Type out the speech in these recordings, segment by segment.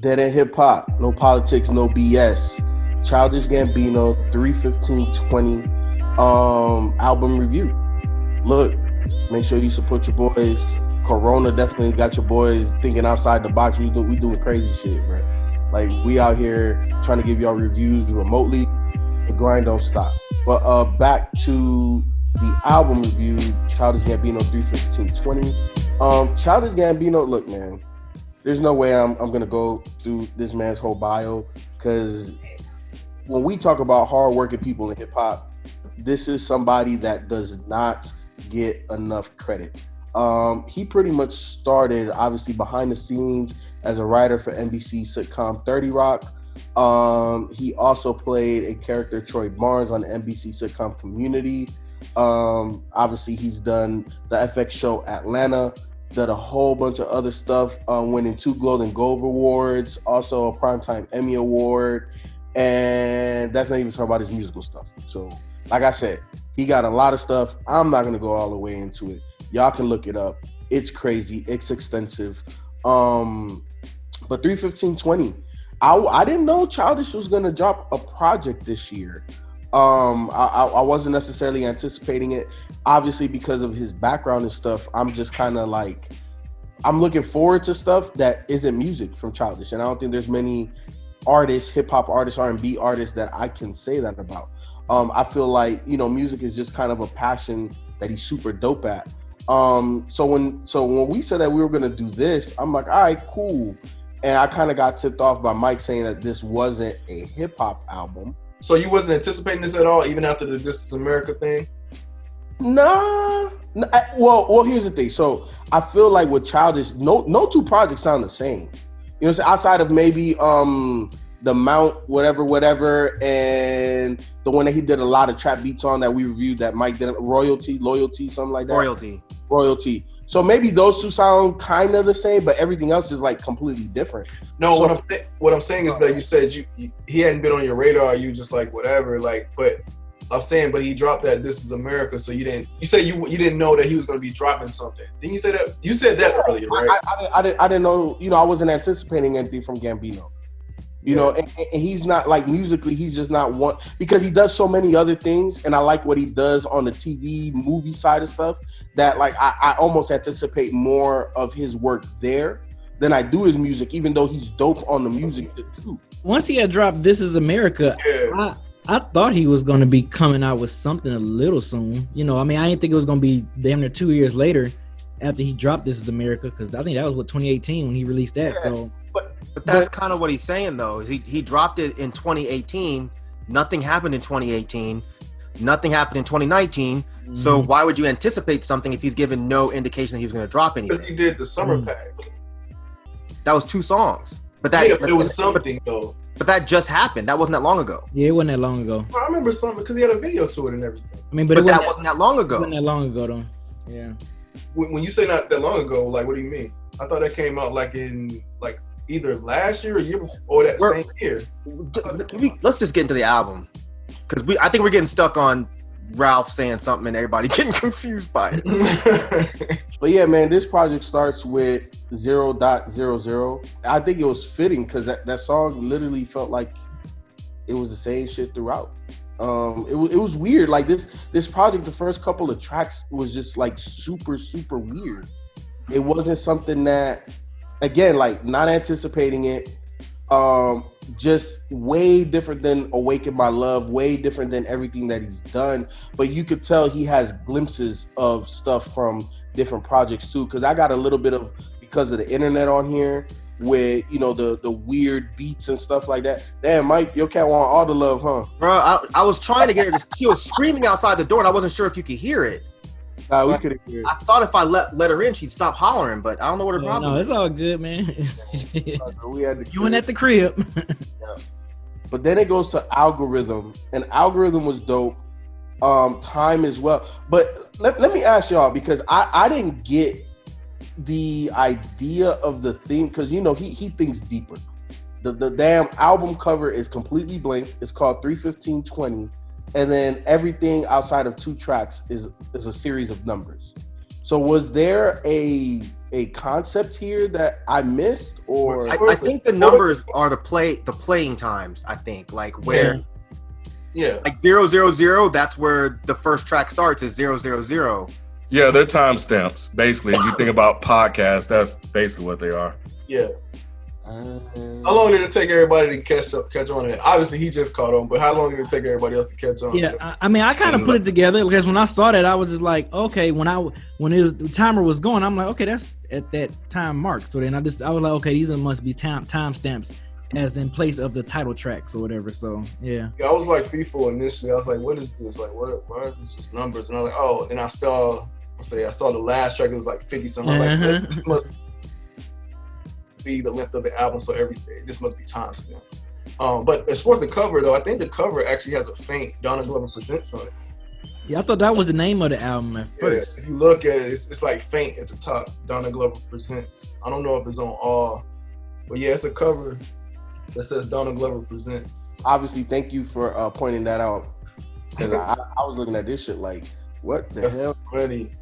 Dead End Hip Hop, no politics, no BS. Childish Gambino, 3/15/20 album review. Look, make sure you support your boys. Corona definitely got your boys thinking outside the box. We doing crazy shit, bro. Like, we out here trying to give y'all reviews remotely. The grind don't stop. But back to the album review, Childish Gambino, 3/15/20. Childish Gambino, look, man, there's no way I'm gonna go through this man's whole bio, because when we talk about hardworking people in hip hop, this is somebody that does not get enough credit. He pretty much started, obviously, behind the scenes as a writer for NBC sitcom 30 Rock. He also played a character, Troy Barnes, on the NBC sitcom Community. Obviously, he's done the FX show Atlanta, did a whole bunch of other stuff, winning 2 Golden Globe Awards, also a Primetime Emmy Award, and that's not even talking about his musical stuff. So, like I said, he got a lot of stuff. I'm not going to go all the way into it. Y'all can look it up. It's crazy. It's extensive. But 3/15/20, I didn't know Childish was going to drop a project this year. I wasn't necessarily anticipating it, obviously, because of his background and stuff. I'm just kind of like, I'm looking forward to stuff that isn't music from Childish, and I don't think there's many artists, hip hop artists, R&B artists that I can say that about. I feel like, music is just kind of a passion that he's super dope at. So when we said that we were gonna do this, I'm like, all right, cool. And I kind of got tipped off by Myke saying that this wasn't a hip hop album. So you wasn't anticipating this at all, even after the This Is America thing? Nah. Well, here's the thing. So I feel like with Childish, no 2 projects sound the same. You know what I'm saying? Outside of maybe the Mount whatever, and the one that he did a lot of trap beats on that we reviewed that Myke did, Loyalty, something like that. Royalty. So maybe those 2 sound kind of the same, but everything else is like completely different. No, so, what I'm saying is that you said he hadn't been on your radar. You just like whatever, like. But I'm saying, but he dropped that This Is America, so you didn't. You said you didn't know that he was going to be dropping something. Didn't you say that? You said that earlier, right? I didn't know. I wasn't anticipating anything from Gambino. And he's not, like, musically, he's just not one, because he does so many other things, and I like what he does on the TV movie side of stuff, that, like, I almost anticipate more of his work there than I do his music, even though he's dope on the music too. Once he had dropped This Is America, I thought he was going to be coming out with something a little soon. I didn't think it was going to be damn near 2 years later after he dropped This Is America, because I think that was 2018 when he released that. Yeah. So. But that's kind of what he's saying, though. Is he dropped it in 2018. Nothing happened in 2018. Nothing happened in 2019. Mm-hmm. So why would you anticipate something if he's given no indication that he was going to drop anything? Because he did the summer pack. That was 2 songs. But it was something, though. But that just happened. That wasn't that long ago. Yeah, it wasn't that long ago. I remember something because he had a video to it and everything. But that wasn't that long ago. It wasn't that long ago, though. Yeah. When you say not that long ago, like, what do you mean? I thought that came out like in either last year or year before, or that same year. Let's just get into the album, because I think we're getting stuck on Ralph saying something and everybody getting confused by it. But yeah, man, this project starts with 0.00. I think it was fitting because that song literally felt like it was the same shit throughout. It was weird. Like this project, the first couple of tracks was just like super, super weird. It wasn't something that, again, like, not anticipating it. Just way different than Awaken My Love, way different than everything that he's done. But you could tell he has glimpses of stuff from different projects too. Because I got a little bit of, because of the internet on here, with the weird beats and stuff like that. Damn, Myke, your cat want all the love, huh? Bro, I was trying to get her. She was screaming outside the door, and I wasn't sure if you could hear it. Nah, we couldn't hear it. I thought if I let her in, she'd stop hollering, but I don't know what her problem is. No, it's all good, man. We had you went at the crib. Yeah. But then it goes to Algorithm, and Algorithm was dope. Time as well. But let me ask y'all, because I didn't get the idea of the theme, because he thinks deeper. The damn album cover is completely blank. It's called 3/15/20. And then everything outside of 2 tracks is a series of numbers. So was there a concept here that I missed, or I think the numbers are the playing times. I think like where, like 000. That's where the first track starts is 000. Yeah, they're timestamps. Basically, if you think about podcasts, that's basically what they are. Yeah. How long did it take everybody to catch on it? Obviously, he just caught on, but how long did it take everybody else to catch on? Yeah, I mean, I kind of put it together because when I saw that, I was just like, okay. When the timer was going, I'm like, okay, that's at that time mark. So then I was like, okay, these must be timestamps as in place of the title tracks or whatever. So yeah. I was like Feefo initially. I was like, what is this? Like, why is this just numbers? And I was like, oh. Then I saw the last track. It was like 50 something. I'm like, this must be the length of the album, so everything. This must be timestamps. But as far as the cover, though, I think the cover actually has a faint Donna Glover Presents on it. Yeah, I thought that was the name of the album at first. If you look at it, it's like faint at the top. Donna Glover Presents. I don't know if it's on all, but yeah, it's a cover that says Donna Glover Presents. Obviously, thank you for pointing that out. Because I was looking at this shit like, what the hell? Funny.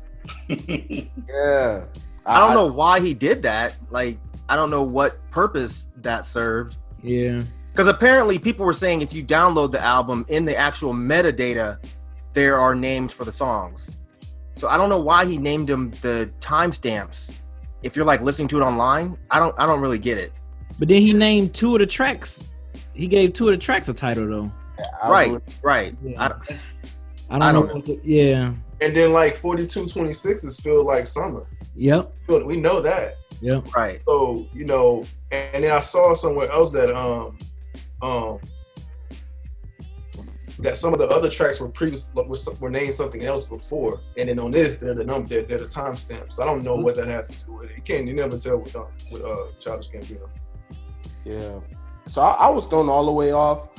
Yeah. I don't know why he did that. Like, I don't know what purpose that served. Yeah. Because apparently people were saying if you download the album, in the actual metadata, there are names for the songs. So I don't know why he named them the timestamps. If you're like listening to it online, I don't really get it. But then he named two of the tracks. He gave two of the tracks a title though. Yeah, right. Yeah. I don't know. Yeah. And then like 4226 is Feel Like Summer. Yep. We know that. Yep. Right. So, and then I saw somewhere else that that some of the other tracks were named something else before, and then on this they're the timestamps. I don't know what that has to do with it. You never tell with Childish Gambino. Yeah. So I was thrown all the way off.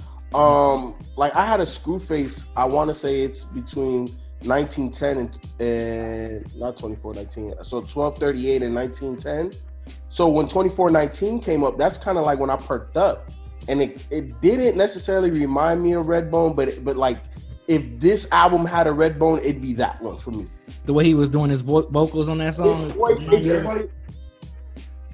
Like I had a screw face. I want to say it's between 1910 and not 2419. So 1238 and 1910. So when 2419 came up, that's kind of like when I perked up, and it didn't necessarily remind me of Redbone, but like if this album had a Redbone, it'd be that one for me. The way he was doing his vocals on that song.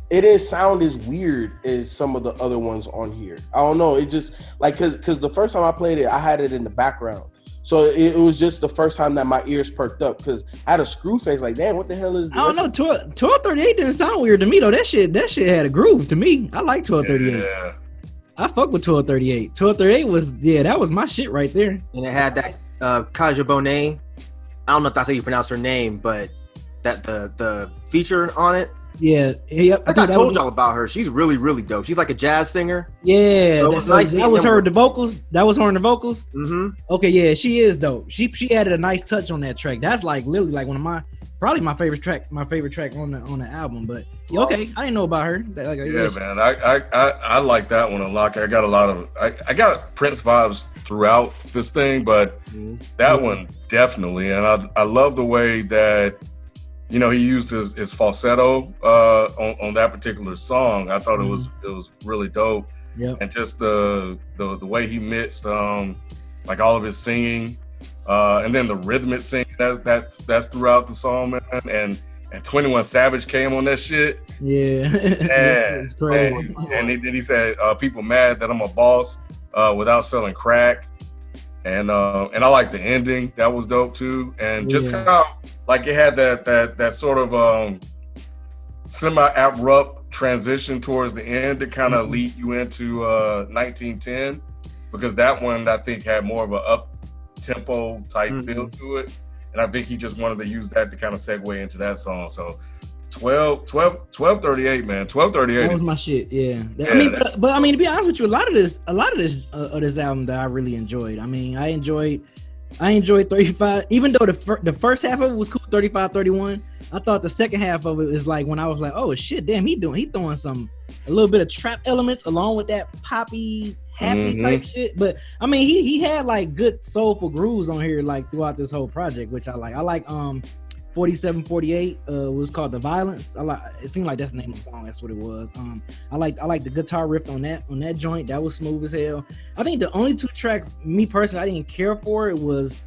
It didn't sound as weird as some of the other ones on here. I don't know. It just like because the first time I played it, I had it in the background. So it was just the first time that my ears perked up because I had a screw face. Like, damn, what the hell is this? I don't know. 1238 didn't sound weird to me though. That shit had a groove to me. I like 1238. Yeah. I fuck with 1238. 1238 was that was my shit right there. And it had that Kaja Bonet. I don't know if that's how you pronounce her name, but that the feature on it. Yeah, yep. I think I told y'all about her. She's really, really dope. She's like a jazz singer. Yeah, so that was her. The vocals. That was her in the vocals. Mm-hmm. Okay, yeah, she is dope. She added a nice touch on that track. That's like literally like one of probably my favorite track on the album. But yeah, okay, I didn't know about her. Man, I like that one a lot. I got a lot of I got Prince vibes throughout this thing, but that one definitely. And I love the way that he used his falsetto on that particular song. I thought it was really dope. Yep. And just the way he mixed like all of his singing, and then the rhythmic singing that's throughout the song, man. And 21 Savage came on that shit. Yeah. And, and then he said, people mad that I'm a boss without selling crack. And I like the ending. That was dope too. And just how like it had that sort of semi-abrupt transition towards the end to kind of lead you into 1910, because that one I think had more of a up-tempo type feel to it. And I think he just wanted to use that to kind of segue into that song. So 1238, man. 1238. That was my shit. Yeah. I mean, to be honest with you, a lot of this album that I really enjoyed. I mean, I enjoyed 35, even though the first half of it was cool, 35, 31. I thought the second half of it is like when I was like, oh shit, damn, he throwing a little bit of trap elements along with that poppy, happy type shit. But I mean, he had like good soulful grooves on here like throughout this whole project, which I like. I like 4748 was called The Violence. It seemed like that's the name of the song. That's what it was. I like the guitar riff on that joint. That was smooth as hell. I think the only two tracks me personally I didn't care for it was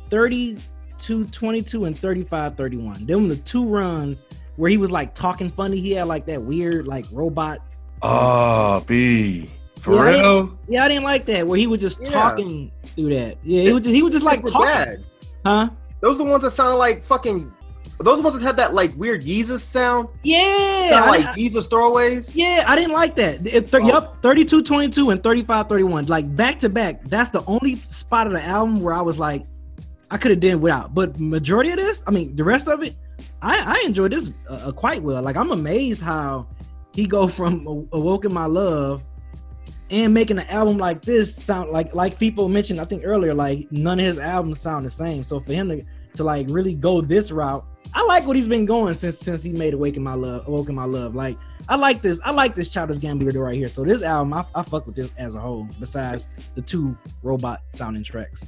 30 32-22 and 35-31. Them the two runs where he was like talking funny. He had like that weird like robot. Oh, B. For yeah, real? I didn't like that where he was just talking through that. Yeah, he was just like talking. Bad. Huh? Those are the ones that sounded like fucking. Those ones that had that like weird Yeezus sound. Yeah, sound like Yeezus throwaways. Yeah, I didn't like that. Yep, 32-22 and 35-31, like back to back. That's the only spot of the album where I was like, I could have done without. But majority of this, I mean, the rest of it, I enjoyed this quite well. Like I'm amazed how he go from Awoken My Love and making an album like this sound like Feefo mentioned, I think earlier, like none of his albums sound the same. So for him to like really go this route, I like what he's been going since he made Awoken My Love. Like I like this Childish Gambino right here. So this album, I fuck with this as a whole, besides the two robot sounding tracks.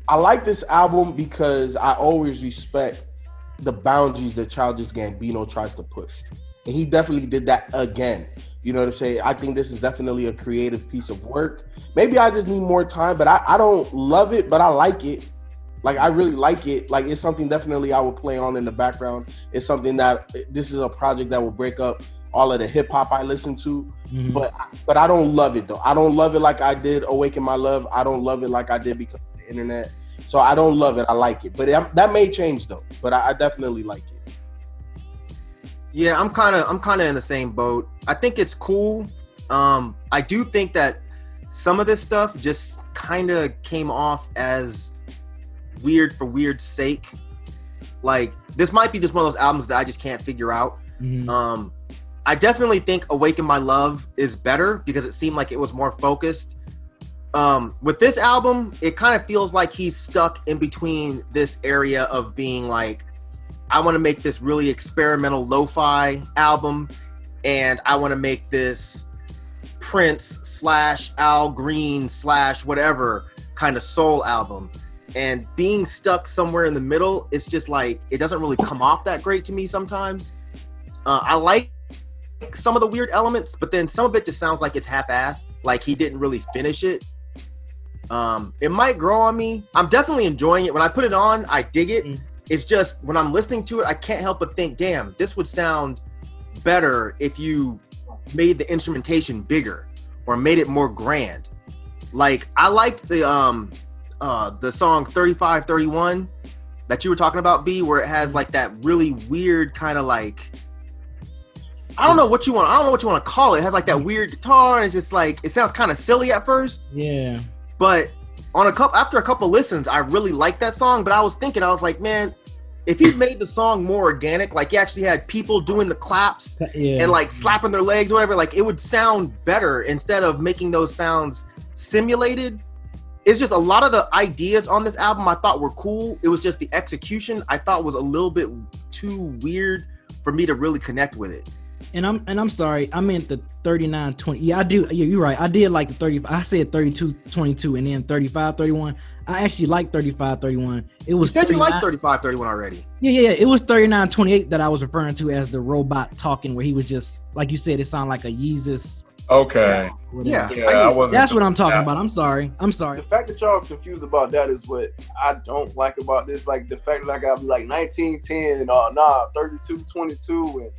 I like this album because I always respect the boundaries that Childish Gambino tries to push. And he definitely did that again. You know what I'm saying? I think this is definitely a creative piece of work. Maybe I just need more time, but I don't love it, but I like it. Like, I really like it. Like, it's something definitely I will play on in the background. It's something that, this is a project that will break up all of the hip hop I listen to. Mm-hmm. But I don't love it, though. I don't love it like I did Awaken My Love. I don't love it like I did because of the internet. So I don't love it. I like it. But that may change, though. But I definitely like it. Yeah, I'm kind of in the same boat. I think it's cool. I do think that some of this stuff just kind of came off as weird for weird's sake. Like, this might be just one of those albums that I just can't figure out. Mm-hmm. I definitely think Awaken My Love is better because it seemed like it was more focused. With this album, it kind of feels like he's stuck in between this area of being like, I want to make this really experimental lo-fi album, and I want to make this Prince / Al Green / whatever kind of soul album. And being stuck somewhere in the middle, it's just like, it doesn't really come off that great to me sometimes. I like some of the weird elements, but then some of it just sounds like it's half-assed, like he didn't really finish it. It might grow on me. I'm definitely enjoying it. When I put it on, I dig it. Mm. It's just when I'm listening to it, I can't help but think, damn, this would sound better if you made the instrumentation bigger or made it more grand. Like, I liked the song 35-31 that you were talking about, B, where it has like that really weird kind of like, I don't know what you want to call it. It has like that weird guitar, and it's just like, it sounds kind of silly at first. Yeah. But after a couple listens, I really liked that song. But I was like, man, if he made the song more organic, like he actually had people doing the claps and like slapping their legs or whatever, like it would sound better instead of making those sounds simulated. It's just a lot of the ideas on this album I thought were cool. It was just the execution I thought was a little bit too weird for me to really connect with it. And I'm sorry, I meant the 39-20. Yeah, I do. Yeah, you're right. I did like the 30. I said 32-22 and then 35-31. I actually like 35-31. It was. You said you liked 35-31 already. Yeah. It was 39-28 that I was referring to as the robot talking, where he was just like you said. It sounded like a Yeezus. Okay. Yeah. I wasn't. That's what I'm talking about. I'm sorry. The fact that y'all are confused about that is what I don't like about this. Like the fact that I got like 1910, 32-22, and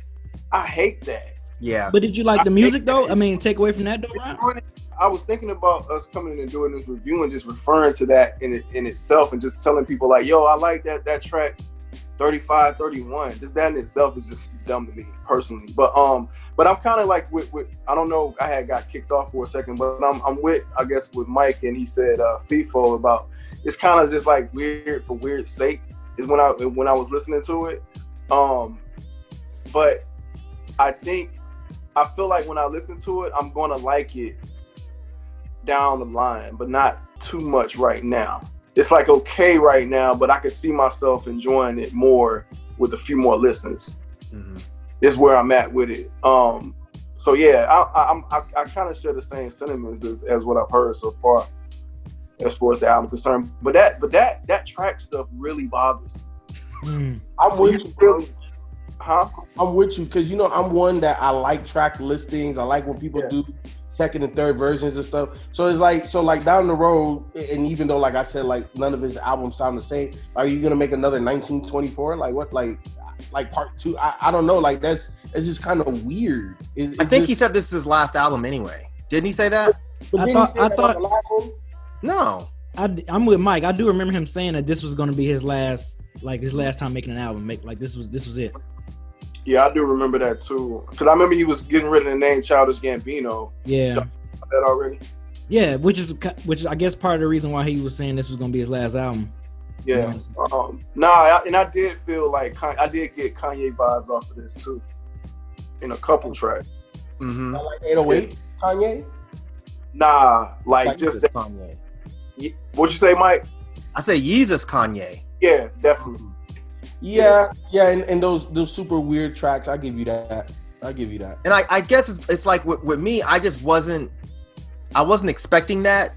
I hate that. Yeah. But did you like the music though? I mean, take away from that though, right? I was thinking about us coming in and doing this review and just referring to that in itself and just telling people like, yo, I like that track 35-31. Just that in itself is just dumb to me personally. But I'm kind of like with I don't know, I had got kicked off for a second, but I'm with, I guess, with Myke, and he said Feefo about it's kind of just like weird for weird's sake is when I was listening to it. But I feel like when I listen to it, I'm gonna like it down the line, but not too much right now. It's like okay right now, but I can see myself enjoying it more with a few more listens. Mm-hmm. Is where I'm at with it. So yeah, I kind of share the same sentiments as what I've heard so far, as far as the album concerned. But that track stuff really bothers me. I'm with you, really. Huh? I'm with you because I'm one that I like track listings. I like when people do second and third versions and stuff. So it's like, down the road, and even though, like I said, like none of his albums sound the same, are you gonna make another 1924? Like what? Like part 2? I don't know. Like it's just kind of weird. I think he said this is his last album anyway. Didn't he say that? I thought. The last one? No. I'm with Myke. I do remember him saying that this was going to be his last time making an album. This was it. Yeah, I do remember that too. Because I remember he was getting rid of the name Childish Gambino. Yeah. That already. Yeah, which is I guess part of the reason why he was saying this was going to be his last album. Yeah. I did feel like I did get Kanye vibes off of this too, in a couple tracks. Mm-hmm. Like 808 Kanye. Nah, like just that, Kanye. What'd you say, Myke? I say Yeezus Kanye. Yeah, definitely. Yeah, and those super weird tracks. I give you that. And I guess it's like with me, I wasn't expecting that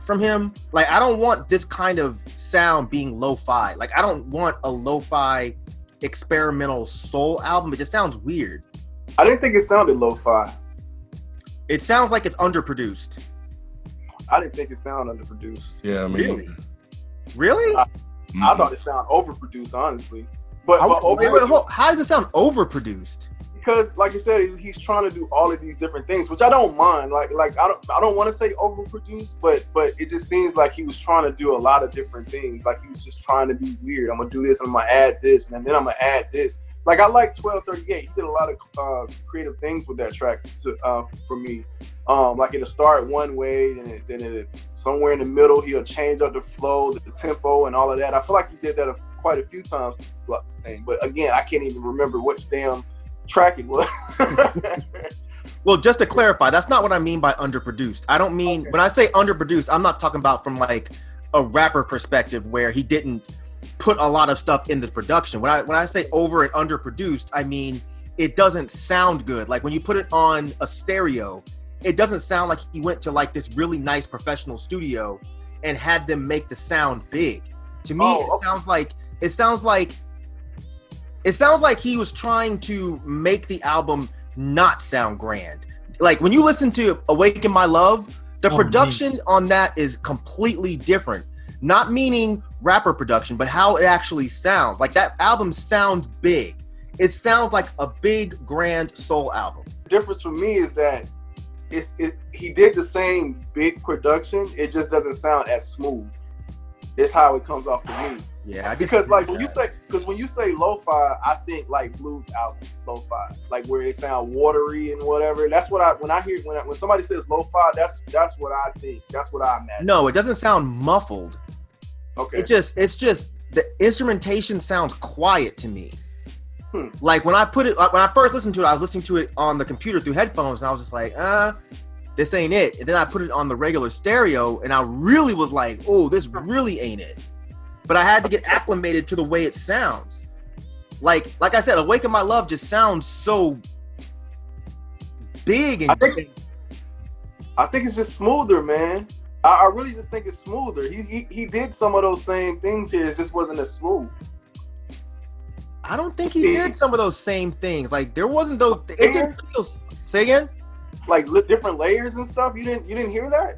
from him. Like I don't want this kind of sound being lo-fi. Like I don't want a lo-fi experimental soul album. It just sounds weird. I didn't think it sounded lo-fi. It sounds like it's underproduced. I didn't think it sounded underproduced. Yeah, I mean, Really? I thought it sounded overproduced, honestly. But how does it sound overproduced? Because, like you said, he's trying to do all of these different things, which I don't mind. Like I don't want to say overproduced, but it just seems like he was trying to do a lot of different things. Like he was just trying to be weird. I'm gonna do this, I'm gonna add this, and then I'm gonna add this. Like I like 1238. He did a lot of creative things with that track for me. Like it'll start one way, and then somewhere in the middle he'll change up the flow, the tempo, and all of that. I feel like he did that quite a few times throughout this thing. But again, I can't even remember which damn track it was. Well, just to clarify, that's not what I mean by underproduced. I don't mean when I say underproduced, I'm not talking about from like a rapper perspective where he didn't put a lot of stuff in the production. When I say over and underproduced, I mean it doesn't sound good. Like when you put it on a stereo, it doesn't sound like he went to like this really nice professional studio and had them make the sound big. To me, it sounds like he was trying to make the album not sound grand. Like when you listen to Awaken My Love, the production on that is completely different. Not meaning rapper production, but how it actually sounds. Like that album sounds big. It sounds like a big, grand soul album. The difference for me is that he did the same big production. It just doesn't sound as smooth. It's how it comes off to me. Yeah, because like when you say lo-fi, I think like blues album lo-fi, like where it sound watery and whatever. That's what when somebody says lo-fi, that's what I think. That's what I imagine. No, it doesn't sound muffled. Okay. It's just the instrumentation sounds quiet to me. Like when I first listened to it, I was listening to it on the computer through headphones, and I was just like, this ain't it. And then I put it on the regular stereo, and I really was like, oh, this really ain't it. But I had to get acclimated to the way it sounds. Like I said, Awaken My Love just sounds so big. And I think it's just smoother, man. I really just think it's smoother. He did some of those same things here. It just wasn't as smooth. I don't think he did some of those same things. Like there wasn't those. It didn't feel. Say again. Like different layers and stuff. You didn't hear that?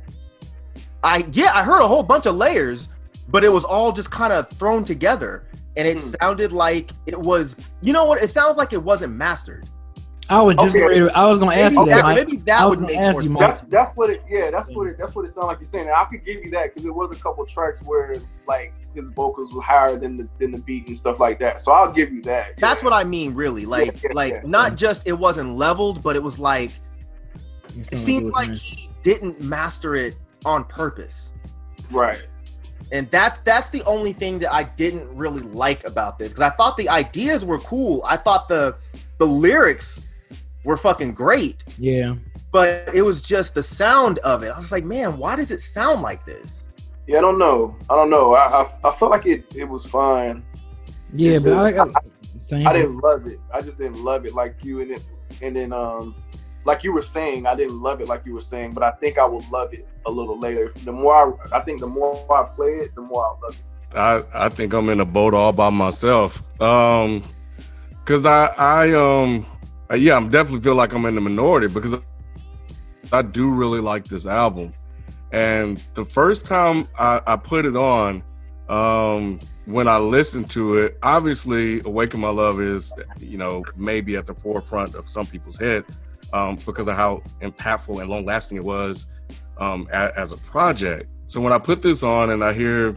I heard a whole bunch of layers, but it was all just kind of thrown together, and it sounded like it was. You know what? It sounds like it wasn't mastered. I was just ready. I was going to ask you that. Maybe that would make more sense. That's what it sounded like you're saying. And I could give you that because there was a couple tracks where like his vocals were higher than the beat and stuff like that. So I'll give you that. That's what I mean, really. Not just it wasn't leveled, but it was like it seemed like he didn't master it on purpose. Right. And that's the only thing that I didn't really like about this, because I thought the ideas were cool. I thought the lyrics were fucking great. Yeah. But it was just the sound of it. I was like, man, why does it sound like this? Yeah, I don't know. I felt like it was fine. Yeah, it's but just, I didn't love it. I just didn't love it like you, and then like you were saying, I didn't love it like you were saying, but I think I will love it a little later. The more I play it, the more I'll love it. I think I'm in a boat all by myself. Cause I definitely feel like I'm in the minority because I do really like this album. And the first time I put it on, when I listened to it, obviously Awaken My Love is, maybe at the forefront of some people's heads because of how impactful and long lasting it was as a project. So when I put this on and I hear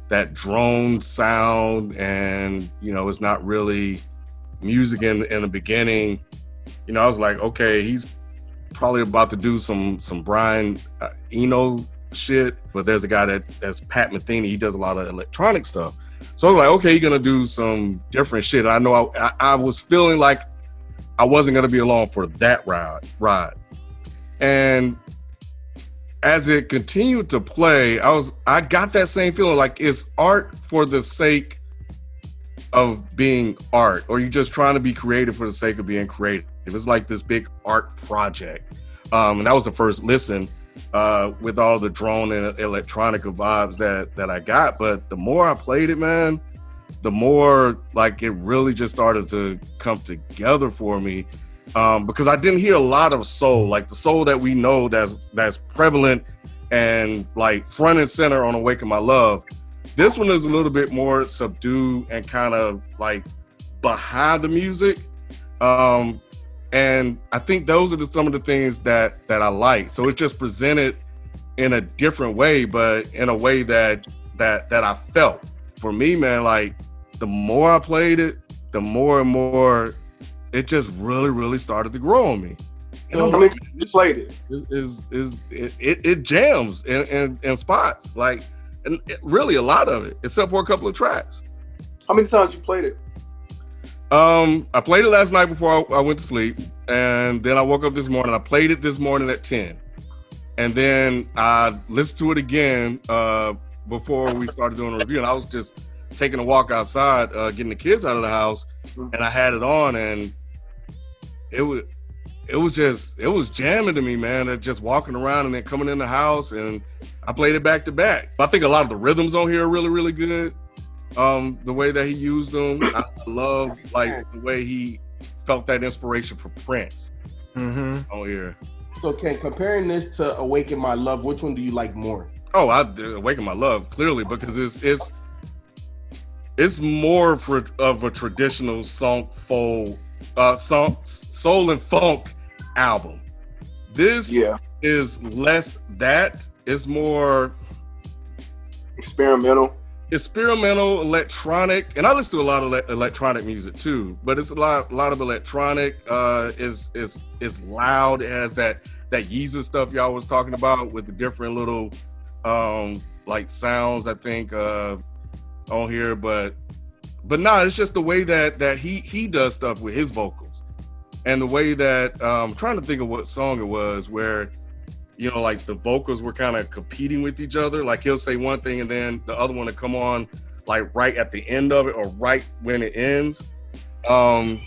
that drone sound and, it's not really music in the beginning, I was like, okay, he's probably about to do some Brian Eno shit, but there's a guy that's Pat Metheny. He does a lot of electronic stuff. So I was like, okay, he's gonna do some different shit. I know I was feeling like I wasn't gonna be along for that ride. And as it continued to play, I got that same feeling like it's art for the sake of being art, or you just trying to be creative for the sake of being creative. It's like this big art project. And that was the first listen with all the drone and electronica vibes that I got. But the more I played it, man, the more like it really just started to come together for me. Because I didn't hear a lot of soul, like the soul that we know that's prevalent and like front and center on Awaken My Love. This one is a little bit more subdued and kind of like behind the music. And I think those are some of the things that I like. So it's just presented in a different way, but in a way that I felt. For me, man, like the more I played it, the more and more it just really, really started to grow on me. And I mean, you played it. It jams in spots, like, and really a lot of it, except for a couple of tracks. How many times you played it? I played it last night before I went to sleep, and then I woke up this morning. I played it this morning at 10, and then I listened to it again before we started doing a review. And I was just taking a walk outside, getting the kids out of the house, and I had it on, and it was jamming to me, man. Just walking around and then coming in the house, and I played it back to back. I think a lot of the rhythms on here are really, really good. The way that he used them, I love like the way he felt that inspiration for Prince on here. So, Ken, comparing this to Awaken My Love, which one do you like more? Oh, I Awaken My Love clearly, because it's more of a traditional soul and funk album. This is less that. It's more experimental, electronic, and I listen to a lot of electronic music too. But it's a lot of electronic. Is loud. It has that Yeezus stuff y'all was talking about with the different little like sounds. I think on here, but nah, it's just the way that he does stuff with his vocals, and the way that I'm trying to think of what song it was where, like the vocals were kind of competing with each other. Like he'll say one thing and then the other one will come on like right at the end of it or right when it ends. And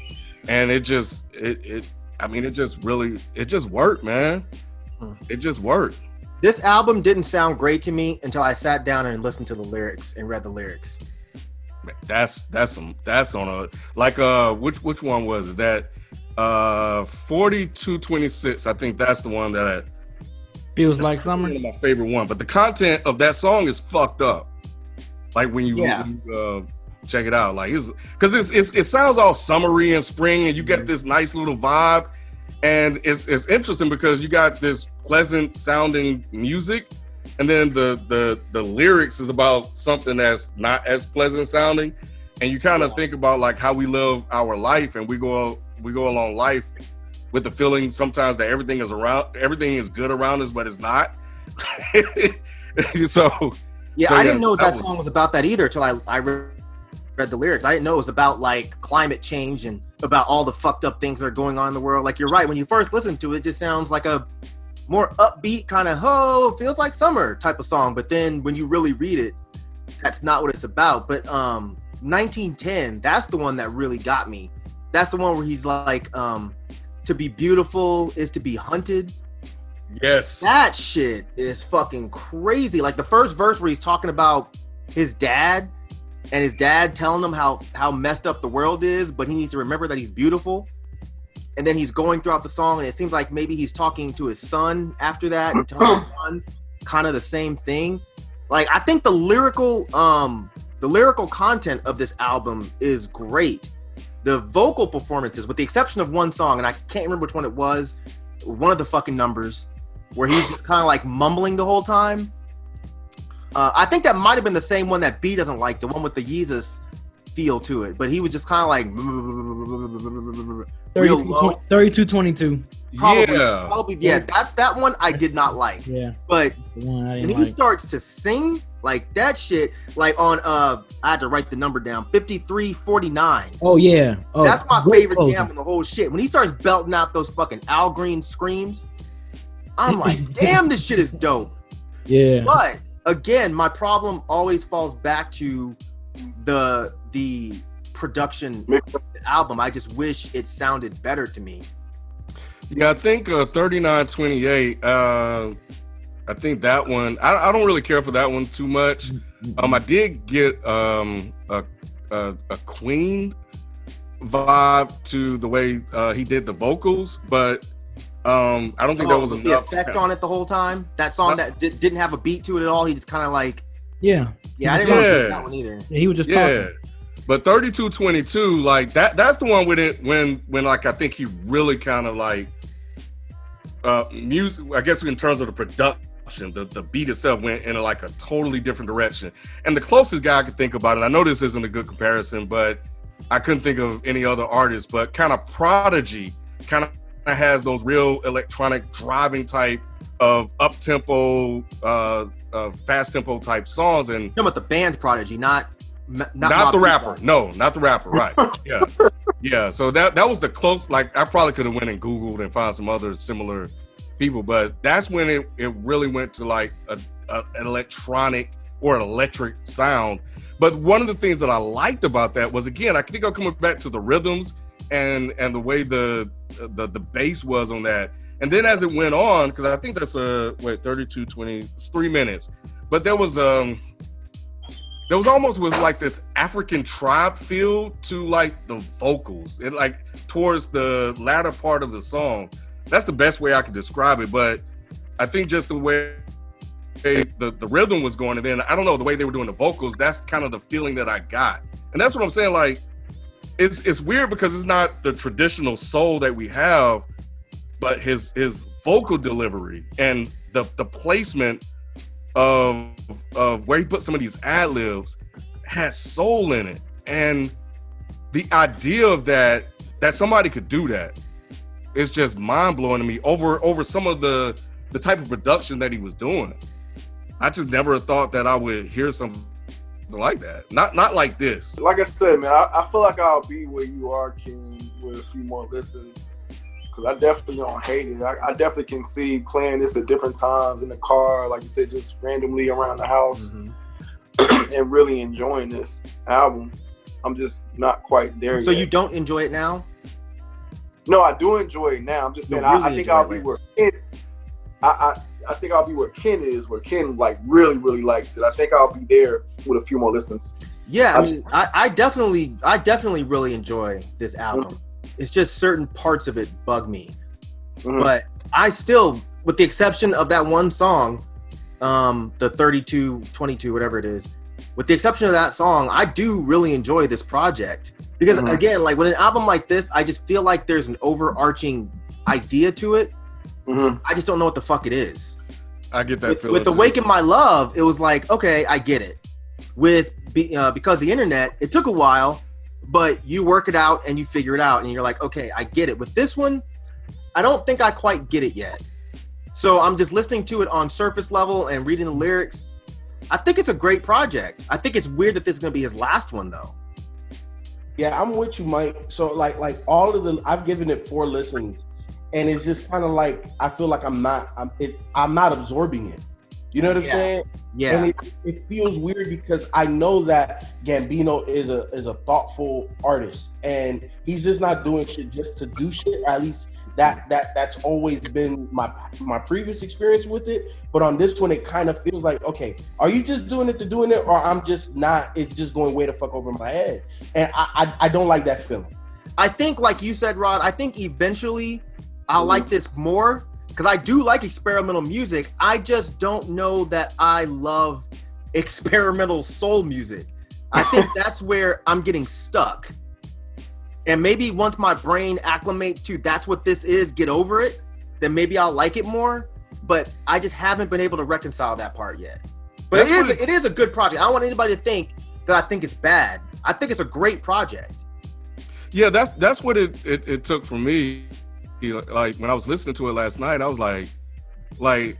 it just worked, man. It just worked. This album didn't sound great to me until I sat down and listened to the lyrics and read the lyrics. That's on a like which one was it? That 4226, I think that's the one that Feels Like Summer. One of my favorite one, but the content of that song is fucked up. Like when you check it out, like because it sounds all summery and spring, and you get this nice little vibe, and it's interesting because you got this pleasant sounding music, and then the lyrics is about something that's not as pleasant sounding, and you kind of think about like how we live our life, and we go along life with the feeling sometimes that everything is good around us, but it's not. I didn't know that song was about that either till I read the lyrics. I didn't know it was about like climate change and about all the fucked up things that are going on in the world. Like you're right, when you first listen to it, it just sounds like a more upbeat kind of feels like summer type of song. But then when you really read it, that's not what it's about. But 1910, that's the one that really got me. That's the one where he's like, to be beautiful is to be hunted. Yes. That shit is fucking crazy. Like the first verse where he's talking about his dad and his dad telling him how messed up the world is, but he needs to remember that he's beautiful. and then he's going throughout the song, and it seems like maybe he's talking to his son after that, and telling his son kind of the same thing. Like, I think the lyrical content of this album is great. The vocal performances, with the exception of one song, and I can't remember which one it was, one of the fucking numbers, where he's just kind of like mumbling the whole time. I think that might have been the same one that B doesn't like, the one with the Yeezus feel to it, but he was just kind of like real low. 3222. Probably, yeah. That one I did not like. Yeah. But when he starts to sing like that shit, like on I had to write the number down, 5349. Oh yeah. Oh, that's my favorite jam in the whole shit. When he starts belting out those fucking Al Green screams, I'm like, damn, this shit is dope. Yeah. But again, my problem always falls back to the production of the album. I just wish it sounded better to me. Yeah, I think 3928. I think that one. I don't really care for that one too much. I did get a Queen vibe to the way he did the vocals, but I don't think that was enough. The effect on it the whole time. That song that didn't have a beat to it at all. He just kind of like. Yeah. I didn't really that one either. Yeah, he was just talking. But 3222, like that's the one with it when like I think he really kind of like music, I guess in terms of the production, the beat itself went in like a totally different direction. And the closest guy I could think about it, I know this isn't a good comparison, but I couldn't think of any other artist, but kind of Prodigy kind of has those real electronic driving type of up-tempo, fast tempo type songs. And you're talking about the band Prodigy, not the rapper. No, not the rapper. Right. Yeah. Yeah. So that was the close, like I probably could have went and Googled and found some other similar people, but that's when it really went to like an electronic or an electric sound. But one of the things that I liked about that was, again, I think I'm coming back to the rhythms and the way the bass was on that. And then as it went on, because I think that's 32:20, it's 3 minutes. But there was almost was like this African tribe feel to like the vocals. It like towards the latter part of the song. That's the best way I could describe it. But I think just the way the rhythm was going, and then I don't know, the way they were doing the vocals, that's kind of the feeling that I got. And that's what I'm saying, like it's weird because it's not the traditional soul that we have, but his vocal delivery and the placement of where he put some of these ad-libs has soul in it. And the idea of that somebody could do that is just mind-blowing to me over some of the type of production that he was doing. I just never thought that I would hear something like that. Not like this. Like I said, man, I feel like I'll be where you are, King, with a few more listens. Because I definitely don't hate it. I definitely can see playing this at different times in the car, like you said, just randomly around the house, and really enjoying this album. I'm just not quite there yet. So you don't enjoy it now? No, I do enjoy it now. I'm just saying, I think I'll be where Ken. I think I'll be where Ken is, where Ken like really, really likes it. I think I'll be there with a few more listens. Yeah, I mean, I definitely really enjoy this album. It's just certain parts of it bug me. But I still, with the exception of that one song, the 3222, whatever it is, with the exception of that song, I do really enjoy this project. Because again, like with an album like this, I just feel like there's an overarching idea to it. I just don't know what the fuck it is. I get that feeling. With Awaken My Love, it was like, okay, I get it. With Because the Internet, it took a while, but you work it out and you figure it out and you're like, okay, I get it. With this one, I don't think I quite get it yet. So I'm just listening to it on surface level and reading the lyrics. I think it's a great project. I think it's weird that this is going to be his last one, though. Yeah, I'm with you, Myke. So like all of I've given it 4 listens, and it's just kind of like I feel like I'm not absorbing it. You know what I'm saying? Yeah. And it feels weird because I know that Gambino is a thoughtful artist, and he's just not doing shit just to do shit. Or at least that's always been my previous experience with it. But on this one, it kind of feels like, okay, are you just doing it to doing it, or I'm just not? It's just going way the fuck over my head, and I don't like that feeling. I think, like you said, Rod, I think eventually I'll like this more because I do like experimental music. I just don't know that I love experimental soul music. I think that's where I'm getting stuck. And maybe once my brain acclimates to that's what this is, get over it, then maybe I'll like it more. But I just haven't been able to reconcile that part yet. But it is a good project. I don't want anybody to think that I think it's bad. I think it's a great project. Yeah, that's what it took for me. Like when I was listening to it last night, I was like,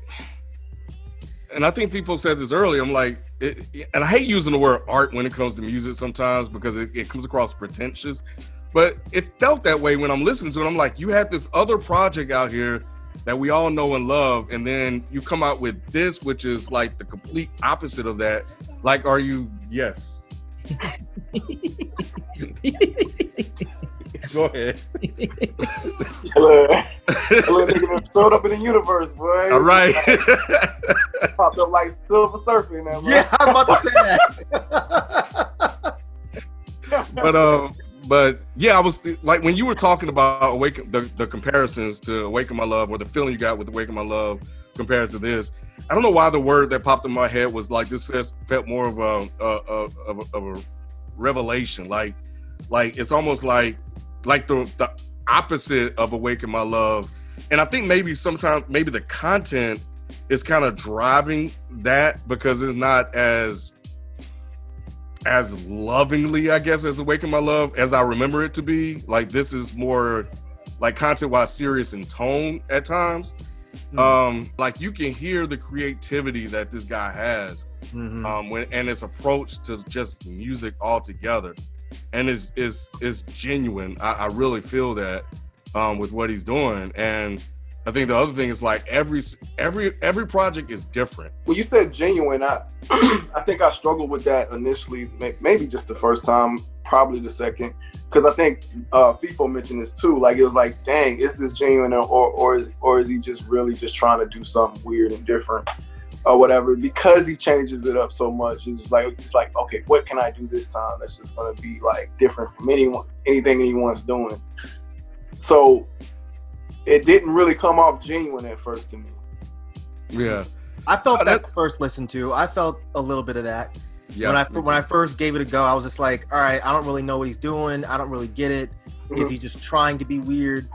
and I think people said this earlier. I'm like, and I hate using the word art when it comes to music sometimes because it comes across pretentious. But it felt that way when I'm listening to it. I'm like, you had this other project out here that we all know and love, and then you come out with this, which is like the complete opposite of that. Like, are you? Yes. Go ahead. Hello, nigga that showed up in the universe, boy. All right. Popped up like Silver Surfer, man. Yeah, I was about to say that. But yeah, I was like, when you were talking about the comparisons to Awaken My Love, or the feeling you got with Awaken My Love compared to this, I don't know why the word that popped in my head was like, this felt more of a revelation. Like it's almost like the opposite of Awaken My Love. And I think maybe sometimes the content is kind of driving that because it's not as lovingly, I guess, as Awaken My Love as I remember it to be. Like, this is more like content-wise serious in tone at times. Like, you can hear the creativity that this guy has and his approach to just music altogether. And is genuine. I really feel that with what he's doing. And I think the other thing is, like, every project is different. Well, you said genuine. I think I struggled with that initially, maybe just the first time, probably the second, because I think Feefo mentioned this too. Like, it was like, dang, is this genuine, or is he just really just trying to do something weird and different or whatever? Because he changes it up so much, it's like, okay, what can I do this time that's just gonna be like different from anything anyone's doing? So it didn't really come off genuine at first to me. Yeah, I felt that the first listen to. I felt a little bit of that. Yeah. When I first gave it a go, I was just like, all right, I don't really know what he's doing. I don't really get it. Is he just trying to be weird?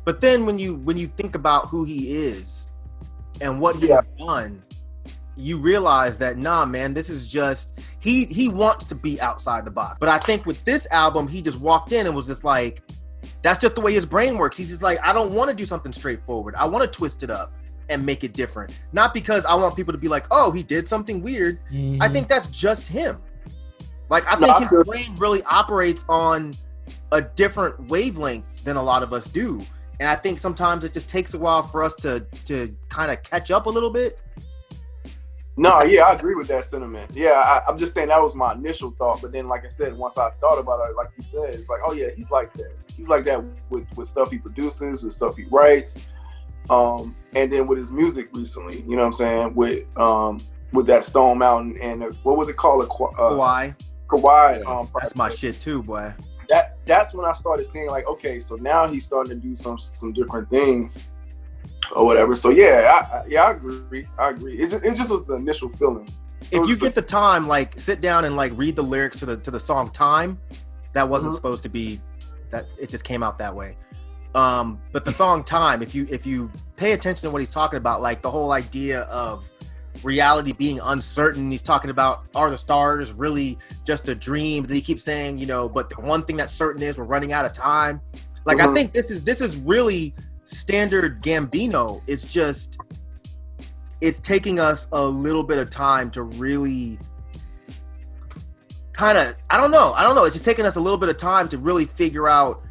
But then when you think about who he is and what he has done, you realize that, nah, man, this is just, he wants to be outside the box. But I think with this album, he just walked in and was just like, that's just the way his brain works. He's just like, I don't want to do something straightforward. I want to twist it up and make it different. Not because I want people to be like, oh, he did something weird. I think that's just him. Like, I think his brain really operates on a different wavelength than a lot of us do. And I think sometimes it just takes a while for us to kind of catch up a little bit. No, yeah, I agree with that sentiment. Yeah, I'm just saying that was my initial thought. But then, like I said, once I thought about it, like you said, it's like, oh yeah, he's like that. He's like that with stuff he produces, with stuff he writes, and then with his music recently. You know what I'm saying? With that Stone Mountain and what was it called? Kawhi. Kawhi. That's my shit too, boy. That's when I started seeing, like, okay, so now he's starting to do some different things or whatever. So yeah, I agree. It just was the initial feeling. If you get the time, like, sit down and like read the lyrics to the song "Time." That wasn't supposed to be that. It just came out that way. But the song "Time," if you pay attention to what he's talking about, like the whole idea of reality being uncertain, he's talking about, are the stars really just a dream? That he keeps saying, you know, but the one thing that's certain is we're running out of time. Like, I think this is really standard Gambino. It's just, it's taking us a little bit of time to really kind of, I don't know. It's just taking us a little bit of time to really figure out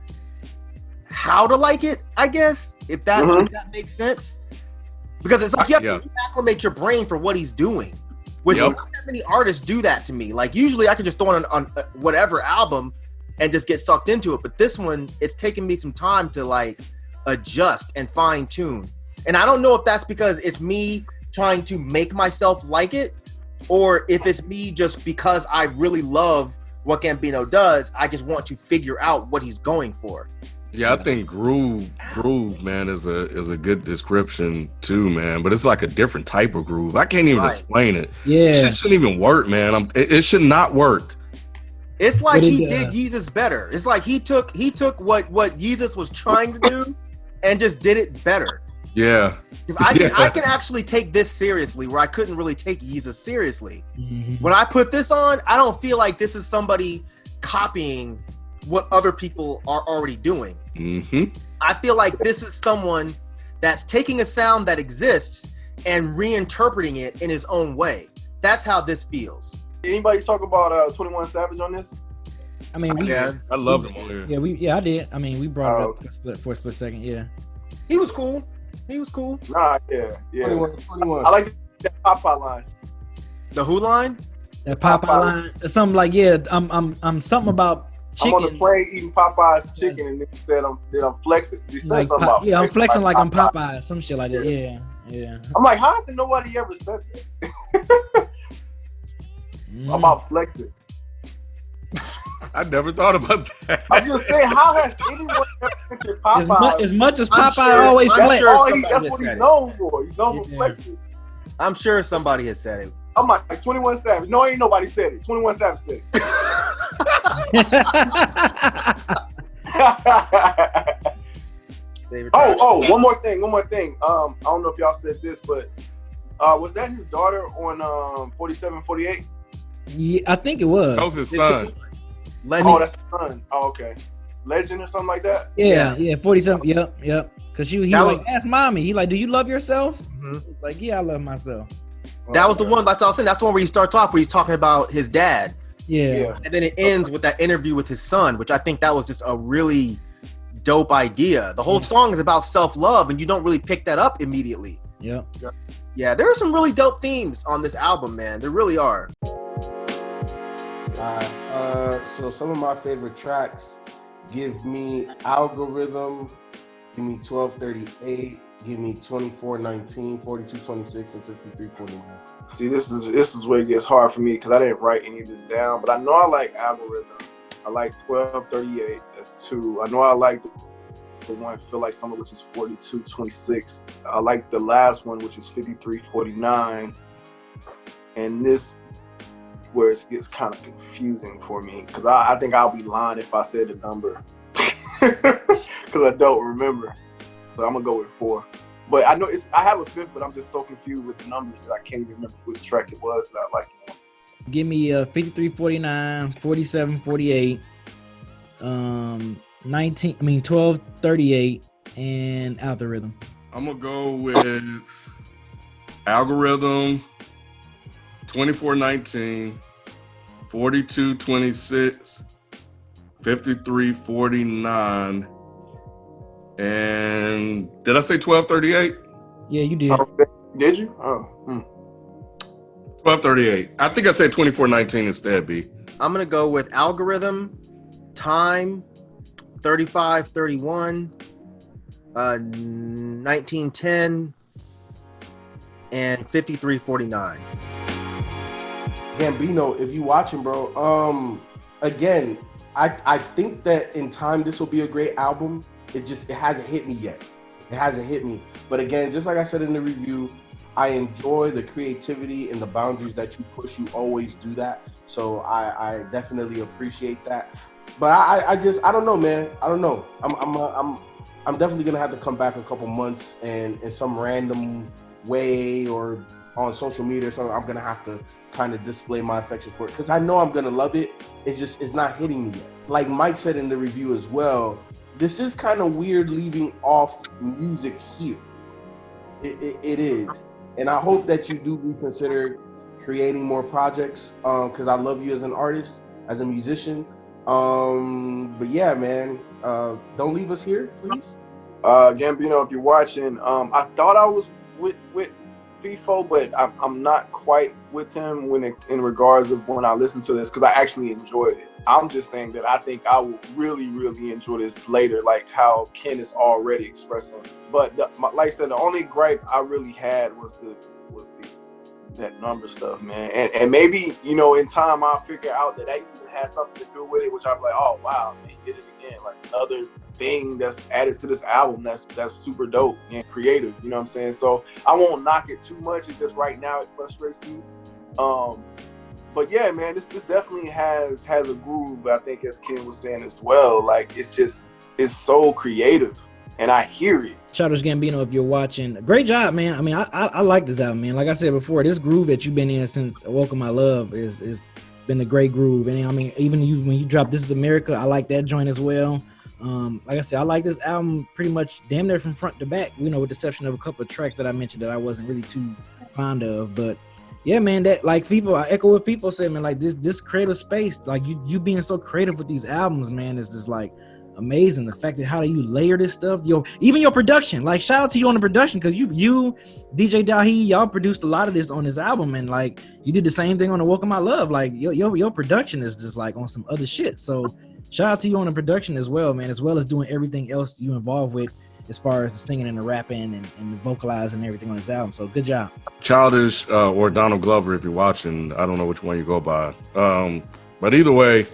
how to like it, I guess, if that makes sense. Because it's like you have to acclimate your brain for what he's doing, which not that many artists do that to me. Like, usually I can just throw it on whatever album and just get sucked into it. But this one, it's taken me some time to like adjust and fine tune. And I don't know if that's because it's me trying to make myself like it, or if it's me just because I really love what Gambino does. I just want to figure out what he's going for. Yeah, I think groove, man, is a good description too, man. But it's like a different type of groove. I can't even explain it. Yeah, it shouldn't even work, man. It should not work. It's like he did Yeezus better. It's like he took what Yeezus was trying to do and just did it better. Yeah, because I can actually take this seriously, where I couldn't really take Yeezus seriously. Mm-hmm. When I put this on, I don't feel like this is somebody copying what other people are already doing. Mm-hmm. I feel like this is someone that's taking a sound that exists and reinterpreting it in his own way. That's how this feels. Anybody talk about 21 Savage on this? I mean, I loved him on here. Yeah, I did. I mean, we brought it up for a split second. Yeah, he was cool. Nah, yeah. 21. I like that Popeye line. The who line? That Popeye line. Something like, I'm something about chicken. I'm on the plane eating Popeye's chicken, and they said I'm flexing. He said something about I'm flexing like I'm Popeye, some shit like that. Yeah. I'm like, how has nobody ever said that? About flexing. I never thought about that. I'm just saying, how has anyone ever mentioned Popeye? As much as Popeye always flex. That's what he's known for. He's known for flexing. I'm sure somebody has said it. I'm like 21 Savage. No, ain't nobody said it. 21 Savage said it. One more thing. I don't know if y'all said this, but was that his daughter on 47, 48? Yeah, I think it was. That was his son. Oh, that's his son. Oh, okay. Legend or something like that? Yeah, 47. Yep. Cause he asked mommy. He like, do you love yourself? Mm-hmm. Like, yeah, I love myself. That was the one. That's what I was saying. That's the one where he starts off where he's talking about his dad. Yeah. And then it ends with that interview with his son, which I think that was just a really dope idea. The whole song is about self-love, and you don't really pick that up immediately. Yep. Yeah, there are some really dope themes on this album, man. There really are. So some of my favorite tracks, give me Algorithm, give me 1238, give me 2419, 4226, and 5349. See, this is where it gets hard for me because I didn't write any of this down, but I know I like Algorithm. I like 1238. That's 2. I know I like the one Feel Like Summer, which is 4226. I like the last one, which is 5349. And this where it gets kind of confusing for me because I think I'll be lying if I said the number because I don't remember. So I'm gonna go with 4. But I know I have a 5th, but I'm just so confused with the numbers that I can't even remember which track it was that I like. Give me 5349, 4748, 1238, and Algorithm. I'm gonna go with Algorithm, 2419, 4226, 5349, and did I say 1238? Yeah, you did. Did you? 1238. I think I said 2419 instead, B. I'm gonna go with Algorithm, Time, 3531, 1910, and 5349. Gambino, if you watching, bro, again, I think that in time this will be a great album. It hasn't hit me yet. It hasn't hit me. But again, just like I said in the review, I enjoy the creativity and the boundaries that you push. You always do that. So I definitely appreciate that. But I don't know, man. I don't know. I'm definitely gonna have to come back in a couple months and in some random way or on social media or something, I'm gonna have to kind of display my affection for it because I know I'm gonna love it. It's not hitting me yet. Like Myke said in the review as well, this is kind of weird leaving off music here. It is. And I hope that you do reconsider creating more projects because I love you as an artist, as a musician. But yeah, man, don't leave us here, please. Gambino, if you're watching, I thought I was with Feefo, but I'm not quite with him in regards of when I listen to this because I actually enjoyed it. I'm just saying that I think I will really, really enjoy this later, like how Ken is already expressing. But like I said, the only gripe I really had was the that number stuff, man. And maybe, you know, in time I'll figure out that even has something to do with it, which I'll be like, oh wow, man, he did it again. Like another thing that's added to this album that's super dope and creative, you know what I'm saying? So I won't knock it too much. It's just right now it frustrates me. But yeah, man, this definitely has a groove, I think, as Ken was saying as well. Like it's so creative and I hear it. Childish Gambino, if you're watching, great job, man. I mean, I like this album, man. Like I said before, this groove that you've been in since Welcome My Love is been a great groove. And I mean, even when you drop This Is America, I like that joint as well. Like I said, I like this album pretty much damn near from front to back, you know, with the exception of a couple of tracks that I mentioned that I wasn't really too fond of. But yeah, man, that like Feefo, I echo what Feefo said, man. Like this creative space, like you being so creative with these albums, man, is just like amazing. The fact that how do you layer this stuff, even your production. Like shout out to you on the production, because you DJ Dahi, y'all produced a lot of this on this album, and like you did the same thing on the Welcome My Love. Like your production is just like on some other shit. So shout out to you on the production as well, man, as well as doing everything else you involved with as far as the singing and the rapping and the vocalizing and everything on this album. So good job. Childish or Donald Glover, if you're watching, I don't know which one you go by. But either way,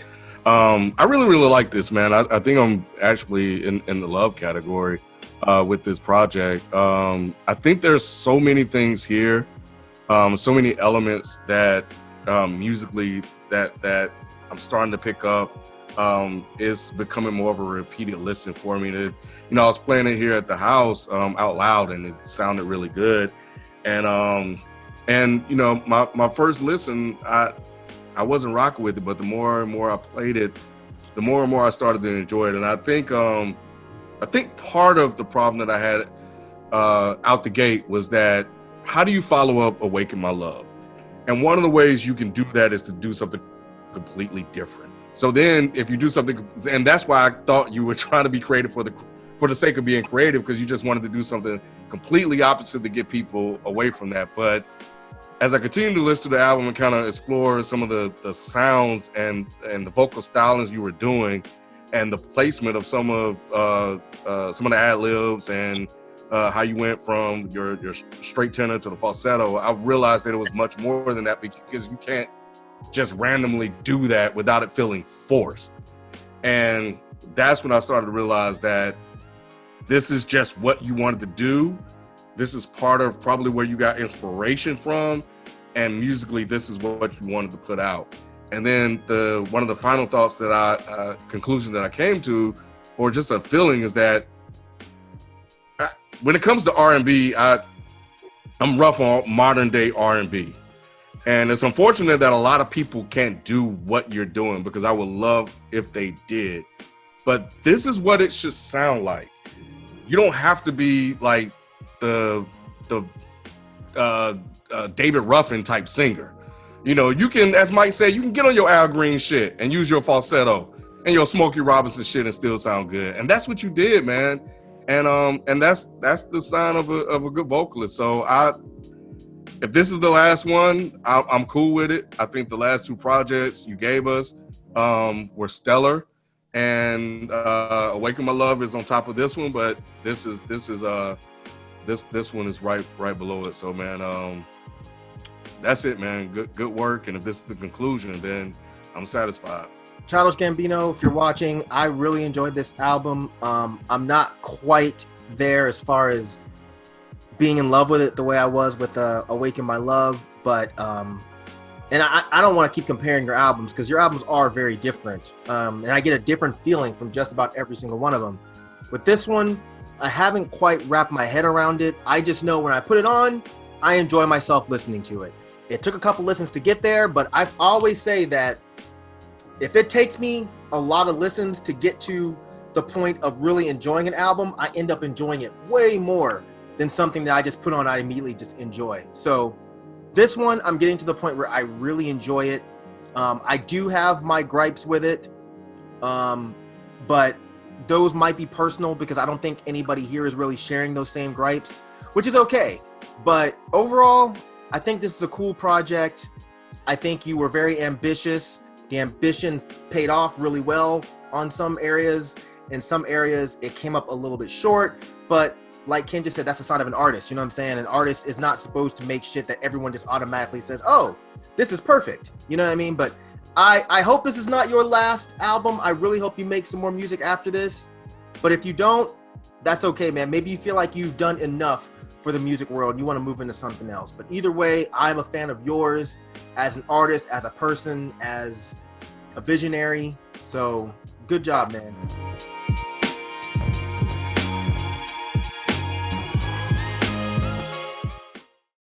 I really like this, man. I think I'm actually in the love category with this project. I think there's so many things here, so many elements that musically that I'm starting to pick up. Is becoming more of a repeated listen for me. I was playing it here at the house out loud, and it sounded really good. And you know, my first listen, I wasn't rocking with it, but the more and more I played it, the more and more I started to enjoy it. And I think part of the problem that I had out the gate was that how do you follow up Awaken My Love? And one of the ways you can do that is to do something completely different. So then if you do something, and that's why I thought you were trying to be creative for the sake of being creative, because you just wanted to do something completely opposite to get people away from that. But as I continue to listen to the album and kind of explore some of the sounds and the vocal stylings you were doing and the placement of some of the ad-libs and how you went from your straight tenor to the falsetto, I realized that it was much more than that, because you can't just randomly do that without it feeling forced. And that's when I started to realize that this is just what you wanted to do. This is part of probably where you got inspiration from, and musically this is what you wanted to put out. And then one of the final thoughts that conclusion that I came to, or just a feeling, is that when it comes to R&B, I'm rough on modern day R&B. And it's unfortunate that a lot of people can't do what you're doing, because I would love if they did. But this is what it should sound like. You don't have to be like the David Ruffin type singer. You know, you can, as Myke said, you can get on your Al Green shit and use your falsetto and your Smokey Robinson shit and still sound good. And that's what you did, man. And that's the sign of a good vocalist. So if this is the last one, I'm cool with it. I think the last two projects you gave us were stellar, and Awaken My Love is on top of this one, but this one is right below it. So man, that's it, man. Good work. And if this is the conclusion, then I'm satisfied. Childish Gambino, if you're watching, I really enjoyed this album. I'm not quite there as far as being in love with it the way I was with Awaken My Love, but and I don't want to keep comparing your albums, because your albums are very different, and I get a different feeling from just about every single one of them. With this one, I haven't quite wrapped my head around it. I just know when I put it on, I enjoy myself listening to it. It took a couple listens to get there, but I always say that if it takes me a lot of listens to get to the point of really enjoying an album, I end up enjoying it way more than something that I just put on, I immediately just enjoy. So this one, I'm getting to the point where I really enjoy it. I do have my gripes with it, but those might be personal, because I don't think anybody here is really sharing those same gripes, which is okay. But overall, I think this is a cool project. I think you were very ambitious. The ambition paid off really well on some areas. In some areas, it came up a little bit short, but like Ken just said, that's the sign of an artist. You know what I'm saying? An artist is not supposed to make shit that everyone just automatically says, oh, this is perfect. You know what I mean? But I hope this is not your last album. I really hope you make some more music after this. But if you don't, that's okay, man. Maybe you feel like you've done enough for the music world. You want to move into something else. But either way, I'm a fan of yours as an artist, as a person, as a visionary. So good job, man.